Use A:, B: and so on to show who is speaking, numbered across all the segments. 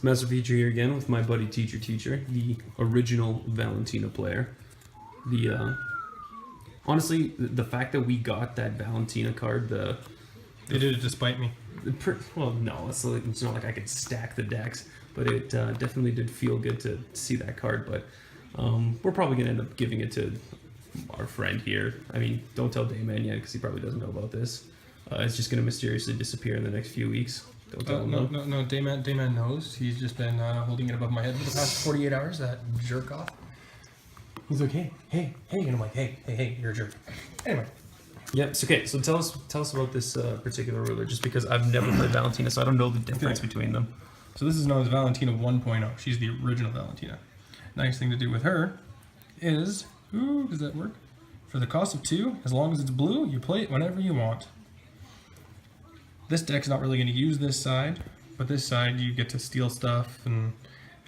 A: Masterfeja here again with my buddy Teacher-Teacher, the original Valentina player. Honestly, the fact that we got that Valentina card,
B: They did it despite me.
A: Well, no, it's not like I could stack the decks, but it definitely did feel good to see that card. But we're probably gonna end up giving it to our friend here. I mean, don't tell Dayman yet because he probably doesn't know about this. It's just gonna mysteriously disappear in the next few weeks. Don't tell him.
B: No, Dayman knows. He's just been holding it above my head for the past 48 hours, that jerk off. He's like, hey, and I'm like, hey, you're a jerk. Anyway.
A: Yep. So, okay. So tell us about this particular ruler, just because I've never played Valentina, so I don't know the difference between them.
B: So this is known as Valentina 1.0. She's the original Valentina. Nice thing to do with her is, does that work? For the cost of 2, as long as it's blue, you play it whenever you want. This deck's not really going to use this side, but this side you get to steal stuff and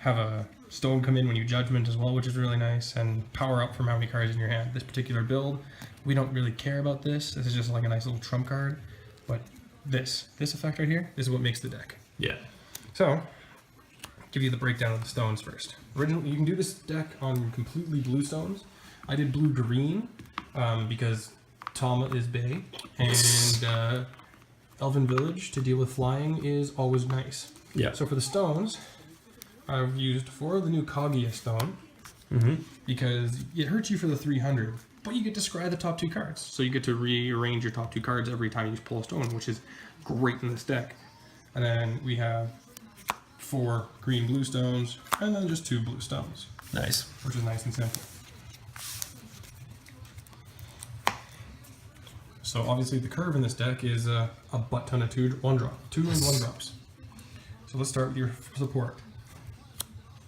B: have a stone come in when you judgment as well, which is really nice, and power up from how many cards in your hand. This particular build, we don't really care about this. This is just like a nice little trump card, but this effect right here, this is what makes the deck.
A: Yeah.
B: So, I'll give you the breakdown of the stones first. Originally, you can do this deck on completely blue stones. I did blue-green because Tama is Bay, and Elven Village to deal with flying is always nice.
A: Yeah.
B: So for the stones, I've used 4 of the new Kaguya stone because it hurts you for the 300, but you get to scry the top 2 cards. So you get to rearrange your top 2 cards every time you pull a stone, which is great in this deck. And then we have 4 green-blue stones, and then just 2 blue stones.
A: Nice.
B: Which is nice and simple. So obviously the curve in this deck is a butt ton of 2 and 1 drops. So let's start with your support.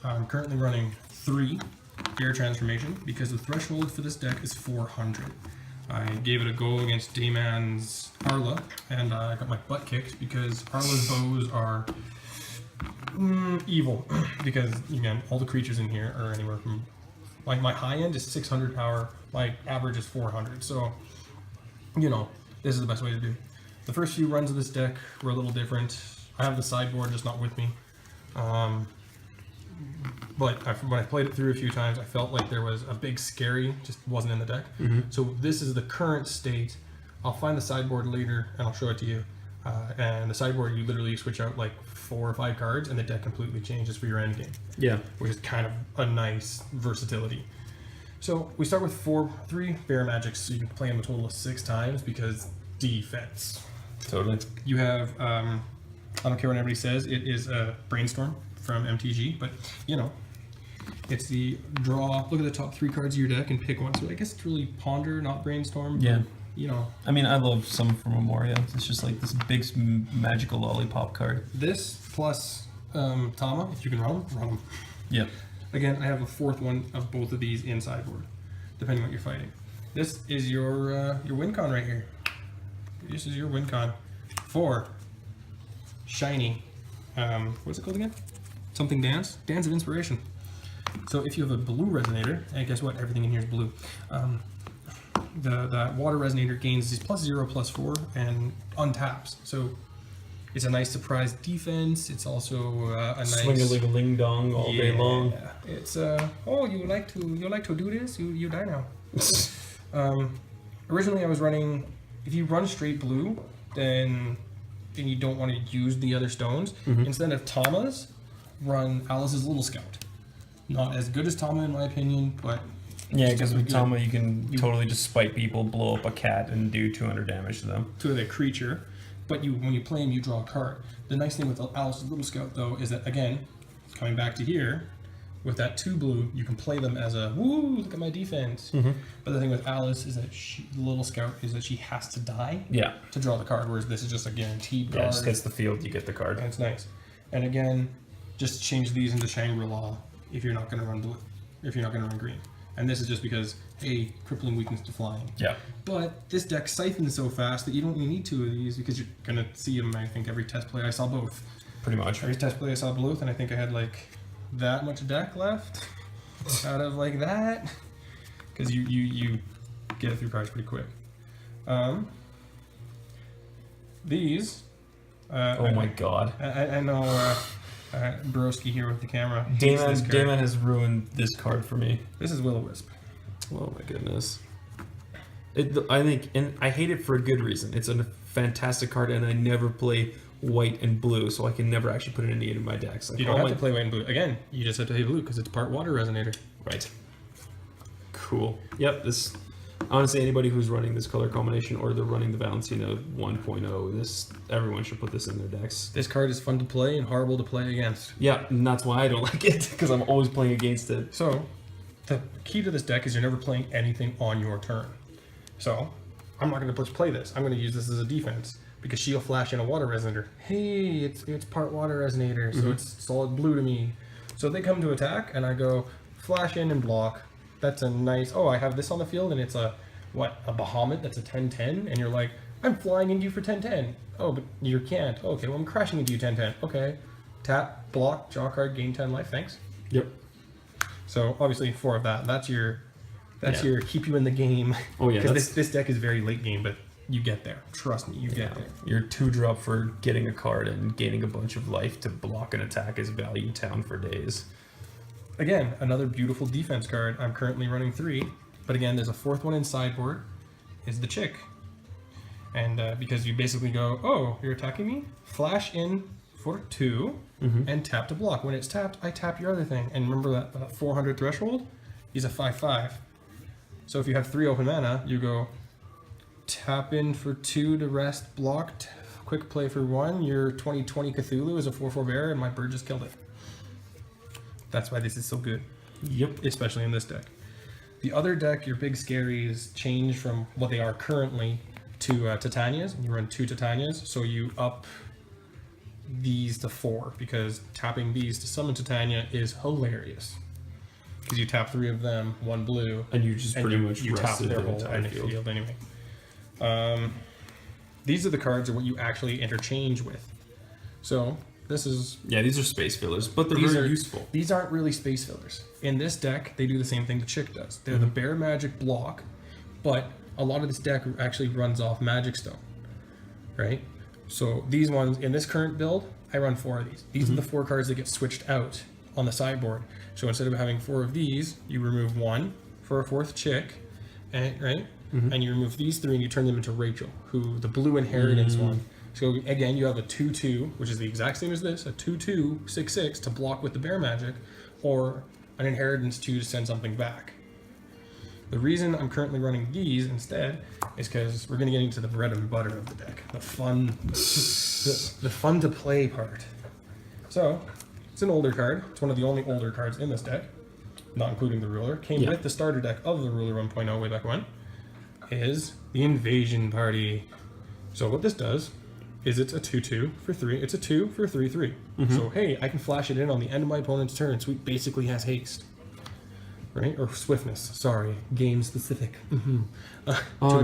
B: I'm currently running 3 air transformation because the threshold for this deck is 400. I gave it a go against Dayman's Arla, and I got my butt kicked because Arla's bows are evil. Because again, all the creatures in here are anywhere from, like, my high end is 600 power, my average is 400. So, you know, this is the best way to do. The first few runs of this deck were a little different. I have the sideboard just not with me. But when I played it through a few times, I felt like there was a big scary, just wasn't in the deck. So this is the current state. I'll find the sideboard later and I'll show it to you. And the sideboard, you literally switch out like 4 or 5 cards and the deck completely changes for your end game. Yeah. Which is kind of a nice versatility. So we start with 3 Bear Magics, so you can play them a total of 6 times because defense.
A: Totally.
B: You have, I don't care what anybody says, it is a Brainstorm from MTG, but you know, it's the draw, look at the top 3 cards of your deck and pick one. So I guess it's really Ponder, not Brainstorm.
A: Yeah.
B: But, you know.
A: I mean, I love some from Memoria. It's just like this big magical lollipop card.
B: This plus Tama, if you can run them.
A: Yeah.
B: Again, I have a 4th one of both of these in sideboard, depending on what you're fighting. This is your win con right here. This is your win con. 4 shiny. What's it called again? Something Dance? Dance of Inspiration. So if you have a blue Resonator, and guess what? Everything in here is blue. The water Resonator gains these +0/+4 and untaps. So it's a nice surprise defense. It's also a nice
A: swing-a-ling dong all day long.
B: It's oh, you like to do this? You die now. Originally I was running, if you run straight blue, then you don't want to use the other stones. Instead of Tama's, run Alice's Little Scout. Not as good as Tama in my opinion, but
A: yeah, because with Tama you can totally just spite people, blow up a cat, and do 200 damage to them.
B: To the creature. But when you play him, you draw a card. The nice thing with Alice's Little Scout, though, is that, again, coming back to here, with that 2 blue, you can play them as a, woo, look at my defense. But the thing with Alice is that the Little Scout is that she has to die to draw the card, whereas this is just a guaranteed card.
A: Yeah, just hits the field, you get the card.
B: And it's nice. And again, just change these into Shangri-La if you're not going to run blue, if you're not going to run green. And this is just because, hey, crippling weakness to flying. Yeah. But this deck siphons so fast that you don't really need 2 of these because you're going to see them, I think, every test play I saw both. Pretty much. Every test play I saw both, and I think I had like that much deck left out of like that. Because you get it through cards pretty quick. These.
A: Oh my god.
B: I know Broski here with the camera. hates this card.
A: Damon has ruined this card for me.
B: This is Will-O-Wisp.
A: Oh my goodness. I think, and I hate it for a good reason. It's a fantastic card, and I never play white and blue, so I can never actually put it in any of my decks. Like,
B: You don't have to play white and blue. Again, you just have to play blue because it's part water resonator.
A: Right. Cool. Yep. This. Honestly, anybody who's running this color combination or they're running the Valentina 1.0, everyone should put this in their decks.
B: This card is fun to play and horrible to play against.
A: Yeah, and that's why I don't like it, because I'm always playing against it.
B: So, the key to this deck is you're never playing anything on your turn. So, I'm not going to play this. I'm going to use this as a defense because she'll flash in a water resonator. Hey, it's part water resonator, so it's solid blue to me. So they come to attack, and I go flash in and block. That's a nice. Oh, I have this on the field, and it's a Bahamut. That's a 10/10, and you're like, I'm flying into you for 10/10. Oh, but you can't. Oh, okay, well I'm crashing into you 10/10. Okay, tap, block, draw card, gain 10 life. Thanks.
A: Yep.
B: So obviously 4 of that. That's your keep you in the game.
A: Oh yeah.
B: Because this deck is very late game, but you get there. Trust me, you get there.
A: Your 2-drop for getting a card and gaining a bunch of life to block an attack is value town for days.
B: Again, another beautiful defense card. I'm currently running 3, but again, there's a 4th one in sideboard. Is the chick, and because you basically go, oh, you're attacking me, flash in for 2, and tap to block. When it's tapped, I tap your other thing. And remember that 400 threshold? He's a 5/5. So if you have 3 open mana, you go tap in for 2 to rest, blocked, quick play for 1. Your 2020 Cthulhu is a 4/4 bear, and my bird just killed it. That's why this is so good.
A: Yep.
B: Especially in this deck. The other deck, your big scaries, change from what they are currently to Titanias. You run 2 Titanias, so you up these to 4 because tapping these to summon Titania is hilarious. Because you tap 3 of them, 1 blue,
A: and you just pretty much
B: you tap
A: rested
B: their
A: the
B: whole
A: entire field
B: anyway. These are the cards of what you actually interchange with. So this is
A: these are space fillers, but they're very useful.
B: These aren't really space fillers. In this deck, they do the same thing the chick does. They're the bear magic block, but a lot of this deck actually runs off Magic Stone, right? So these ones in this current build, I run 4 of these. These are the 4 cards that get switched out on the sideboard. So instead of having 4 of these, you remove 1 for a 4th chick, and right, and you remove these 3 and you turn them into Rachel, who the blue inheritance one. So again, you have a 2/2, which is the exact same as this, a 2/2 6/6 to block with the bear magic, or an inheritance 2 to send something back. The reason I'm currently running these instead is because we're going to get into the bread and butter of the deck, the fun, the fun to play part. So it's an older card. It's one of the only older cards in this deck, not including the ruler. Came with the starter deck of the ruler 1.0 way back when. Is the Invasion Party. So what this does is it's a 2/2 for 3. It's a 2 for 3/3. So hey, I can flash it in on the end of my opponent's turn, so he basically has haste. Right? Or swiftness. Sorry. Game specific.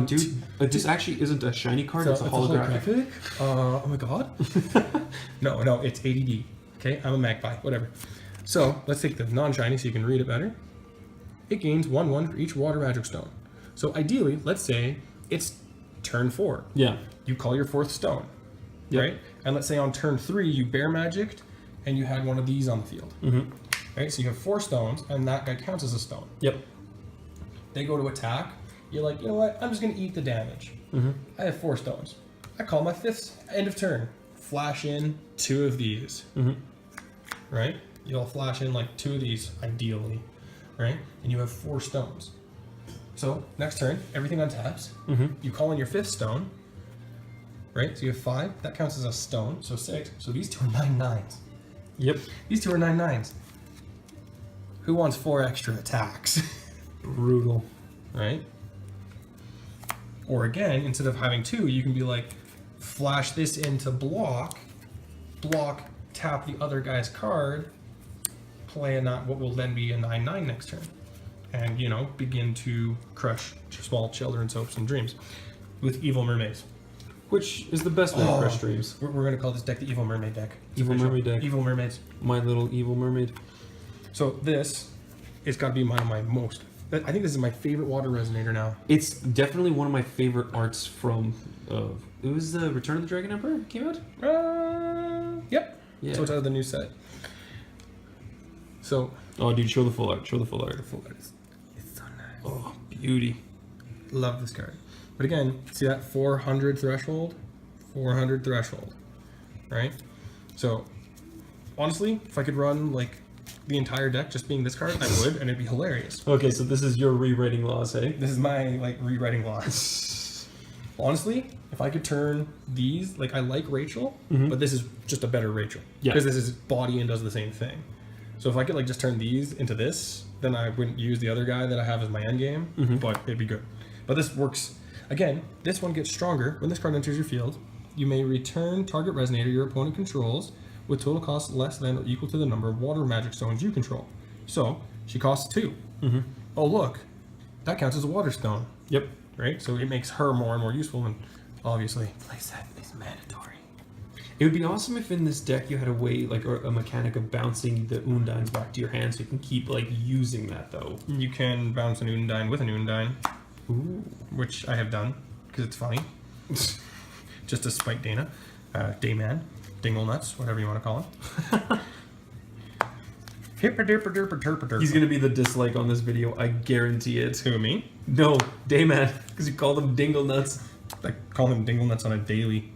A: Dude, this actually isn't a shiny card, it's a holographic.
B: Oh my god. No, it's ADD. Okay, I'm a magpie, whatever. So let's take the non-shiny so you can read it better. It gains 1/1 for each water magic stone. So ideally, let's say it's turn 4.
A: Yeah.
B: You call your 4th stone. Right? And let's say on turn 3 you bear magicked and you had one of these on the field. Right? So you have 4 stones and that guy counts as a stone.
A: Yep.
B: They go to attack. You're like, you know what? I'm just going to eat the damage. I have 4 stones. I call my 5th end of turn. Flash in 2 of these. Right? You'll flash in like 2 of these, ideally. Right? And you have 4 stones. So next turn, everything untaps. You call in your 5th stone. Right? So you have 5. That counts as a stone. So 6. So these 2 are 9/9s.
A: Yep.
B: These 2 are 9/9s. Who wants 4 extra attacks?
A: Brutal.
B: Right? Or again, instead of having 2, you can be like, flash this into block, tap the other guy's card, play what will then be a 9/9 next turn. And, you know, begin to crush small children's hopes and dreams with Evil Mermaids.
A: Which is the best way to crush dreams.
B: We're going to call this deck the Evil Mermaid deck.
A: Evil Mermaid deck.
B: Evil Mermaids.
A: My little evil mermaid.
B: So this is got to be one of my most... I think this is my favorite water resonator now.
A: It's definitely one of my favorite arts from... it was the Return of the Dragon Emperor came out?
B: Yep.
A: Yeah.
B: So it's out of the new set. So,
A: Oh, dude, show the full art. Show the full art.
B: it's so nice.
A: Oh, beauty.
B: Love this card. But again, see that 400 threshold? 400 threshold, right? So, honestly, if I could run like the entire deck just being this card, I would, and it'd be hilarious.
A: Okay, so this is your rewriting laws, hey?
B: This is my like rewriting laws. Honestly, if I could turn these, like I like Rachel, but this is just a better Rachel.
A: Yeah.
B: Because this is body and does the same thing. So if I could like just turn these into this, then I wouldn't use the other guy that I have as my end game, but it'd be good. But this works. Again, this one gets stronger. When this card enters your field, you may return target Resonator your opponent controls with total cost less than or equal to the number of water magic stones you control. So she costs 2. Oh look, that counts as a water stone.
A: Yep.
B: Right? So it makes her more and more useful, and obviously playset is mandatory.
A: It would be awesome if in this deck you had a way, like, or a mechanic of bouncing the Undines back to your hand so you can keep, like, using that, though.
B: You can bounce an Undine with an Undine,
A: Ooh.
B: which I have done, because it's funny. Just to spite Dana. Dayman. Dingle Nuts, whatever you want to call him. Hipper-dipper-dipper-terper-terper.
A: He's gonna be the dislike on this video, I guarantee it.
B: Who, me?
A: No, Dayman, because you called him Dingle Nuts.
B: I call him Dingle Nuts on a daily.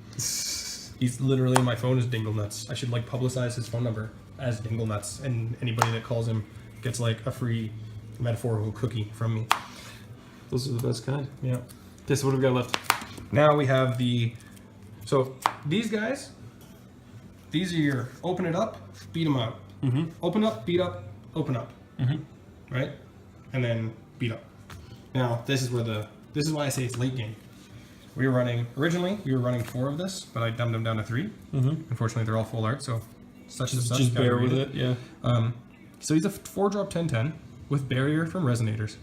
B: He's literally, my phone is Dingle Nuts. I should like publicize his phone number as Dingle Nuts, and anybody that calls him gets like a free metaphorical cookie from me.
A: Those are the best kind.
B: Yeah.
A: Okay, so what do we got left?
B: Now we have the, so these guys, these are your open it up, beat them up. Open up, beat up, open up. Right? And then beat up. Now, this is why I say it's late game. Originally, we were running 4 of this, but I dumbed them down to 3. Unfortunately, they're all full art, so such and such.
A: Just
B: gotta
A: bear
B: read
A: with it, yeah.
B: So he's a 4-drop 10/10 with barrier from Resonators.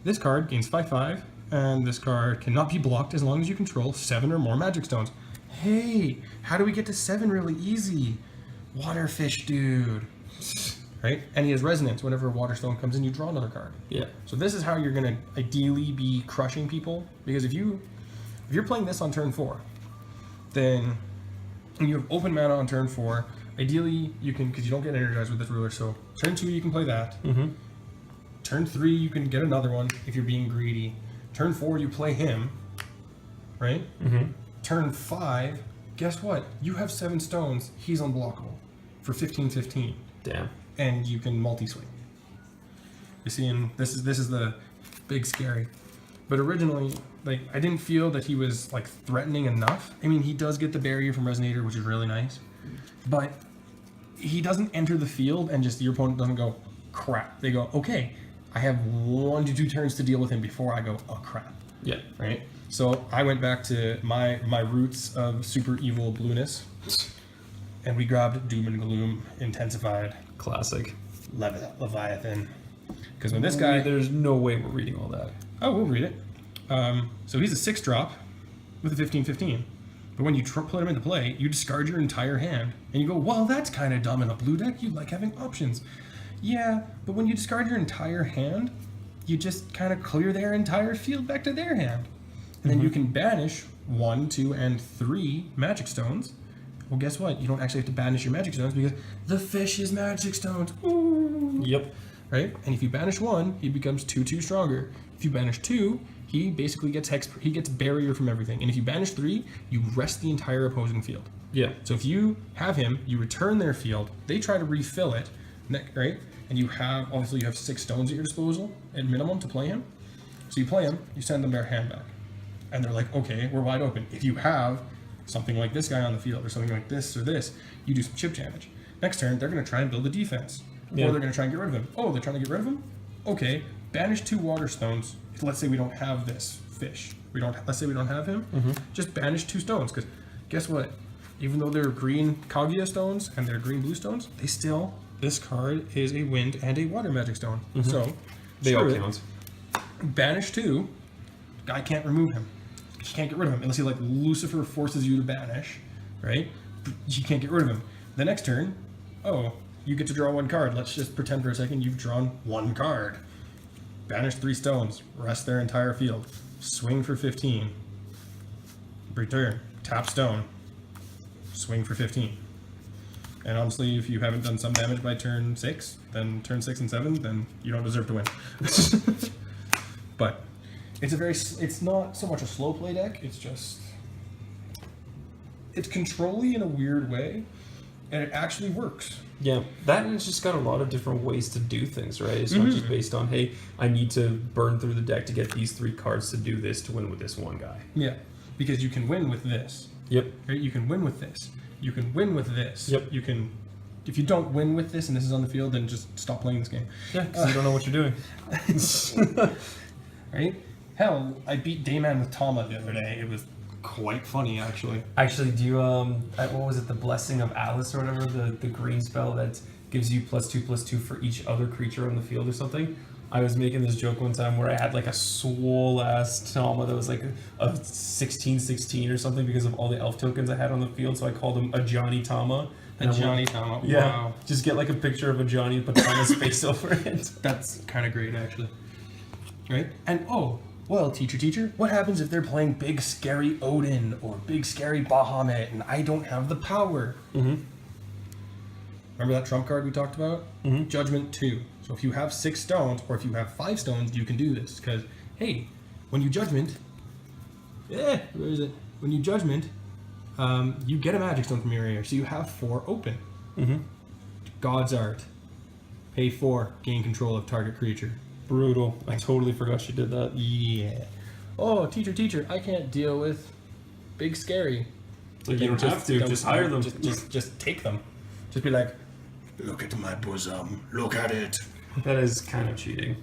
B: This card gains 5/5, and this card cannot be blocked as long as you control 7 or more magic stones. Hey, how do we get to 7 really easy? Waterfish, dude. Right? And he has resonance. Whenever a water stone comes in, you draw another card.
A: Yeah.
B: So this is how you're gonna ideally be crushing people, because if you're playing this on turn 4, then and you have open mana on turn 4, ideally you can, because you don't get energized with this ruler, so turn 2 you can play that. Turn 3 you can get another one if you're being greedy. Turn 4 you play him, right? Turn 5, guess what? You have 7 stones, he's unblockable for 15/15.
A: Damn.
B: And you can multi-swing. You see, and this is the big scary. But originally, like, I didn't feel that he was like threatening enough. I mean, he does get the barrier from Resonator, which is really nice, but he doesn't enter the field and just your opponent doesn't go crap. They go, okay, I have 1 to 2 turns to deal with him before I go, oh crap.
A: Yeah.
B: Right. So I went back to my roots of super evil blueness, and we grabbed Doom and Gloom Intensified.
A: Classic.
B: Leviathan. Because when this guy...
A: There's no way we're reading all that.
B: Oh, we'll read it. So he's a 6-drop with a 15/15. But when you put him into play, you discard your entire hand. And you go, well, that's kind of dumb in a blue deck. You like having options. Yeah, but when you discard your entire hand, you just kind of clear their entire field back to their hand. And then you can banish 1, 2, and 3 magic stones. Well, guess what? You don't actually have to banish your magic stones because the fish is magic stones. Ooh.
A: Yep.
B: Right? And if you banish 1, he becomes 2/2 stronger. If you banish 2, he basically gets he gets barrier from everything. And if you banish 3, you rest the entire opposing field.
A: Yeah.
B: So if you have him, you return their field, they try to refill it, right? And you have, obviously you have 6 stones at your disposal at minimum to play him. So you play him, you send them their hand back. And they're like, okay, we're wide open. If you have something like this guy on the field or something like this or this, you do some chip damage. Next turn, they're going to try and build a defense.
A: Yeah.
B: Or they're going to try and get rid of him. Oh, they're trying to get rid of him? Okay, banish 2 water stones. Let's say we don't have this fish. Let's say we don't have him. Just banish 2 stones, because guess what? Even though they're green Kaguya stones and they're green blue stones, this card is a wind and a water magic stone. So,
A: They all count.
B: Banish 2, guy can't remove him. You can't get rid of him unless he like Lucifer forces you to banish, right? You can't get rid of him. The next turn, oh, you get to draw 1 card. Let's just pretend for a second you've drawn 1 card. Banish 3 stones, rest their entire field, swing for 15. Return, tap stone, swing for 15. And honestly, if you haven't done some damage by turn 6, then turn 6 and 7, then you don't deserve to win. But it's not so much a slow play deck, it's control-y in a weird way, and it actually works.
A: Yeah, that and it's just got a lot of different ways to do things, right? It's not just based on, hey, I need to burn through the deck to get these 3 cards to do this to win with this one guy.
B: Yeah, because you can win with this.
A: Yep.
B: Right? You can win with this. You can win with this.
A: Yep.
B: You can... If you don't win with this and this is on the field, then just stop playing this game.
A: Yeah, because you don't know what you're doing.
B: Right? Hell, I beat Dayman with Tama the other day. It was quite funny, actually.
A: Actually, do you, what was it, the Blessing of Alice or whatever, the green spell that gives you +2/+2 for each other creature on the field or something? I was making this joke one time where I had like a swole ass Tama that was like a 16/16 or something because of all the elf tokens I had on the field, so I called him a Johnny Tama.
B: A Johnny Tama.
A: Yeah.
B: Wow.
A: Just get like a picture of a Johnny and put Tama's face over it.
B: That's kind of great, actually. Right? And well, teacher, what happens if they're playing big scary Odin or big scary Bahamut and I don't have the power?
A: Mm-hmm.
B: Remember that trump card we talked about?
A: Mm-hmm.
B: Judgment 2. So if you have 6 stones or if you have 5 stones, you can do this. Because, hey, when you judgment... where is it? When you judgment, you get a magic stone from your area. So you have 4 open.
A: Mm-hmm.
B: God's Art. Pay 4. Gain control of target creature.
A: Brutal. I totally forgot she did that.
B: Yeah. Oh, teacher, I can't deal with big scary.
A: So you don't have to, just hire them.
B: Just take them. Just be like, look at my bosom, look at it.
A: That is kind of cheating.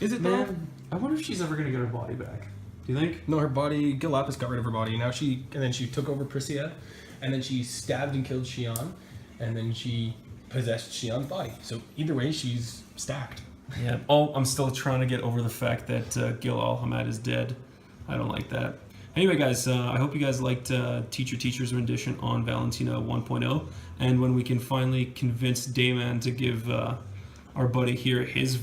B: Is it
A: Man,
B: though?
A: I wonder if she's ever going to get her body back. Do you think?
B: No, her body, Gilapis got rid of her body. Now then she took over Priscia, and then she stabbed and killed Xion, and then she possessed Xion's body. So either way, she's stacked.
A: Yeah. Oh, I'm still trying to get over the fact that Gil Al-Hamad is dead. I don't like that. Anyway, guys, I hope you guys liked Teacher's rendition on Valentina 1.0. And when we can finally convince Dayman to give our buddy here his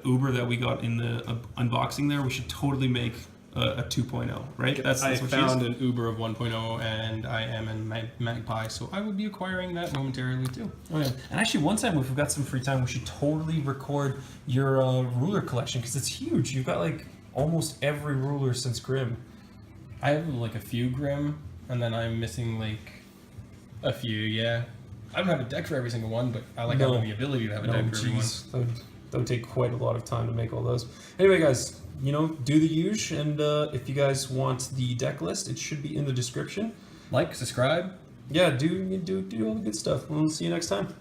A: Uber that we got in the unboxing there, we should totally make a 2.0, right? That's
B: I
A: what
B: found an Uber of 1.0, and I am in Magpie, so I will be acquiring that momentarily too.
A: Oh, yeah. And actually, one time, if we've got some free time, we should totally record your ruler collection, because it's huge. You've got, like, almost every ruler since Grimm.
B: I have, like, a few Grimm, and then I'm missing, like, a few, yeah. I don't have a deck for every single one, but I like having the ability to have a deck for everyone.
A: That would take quite a lot of time to make all those. Anyway, guys, do the usual, and if you guys want the deck list, it should be in the description.
B: Like, subscribe.
A: Yeah, do all the good stuff. We'll see you next time.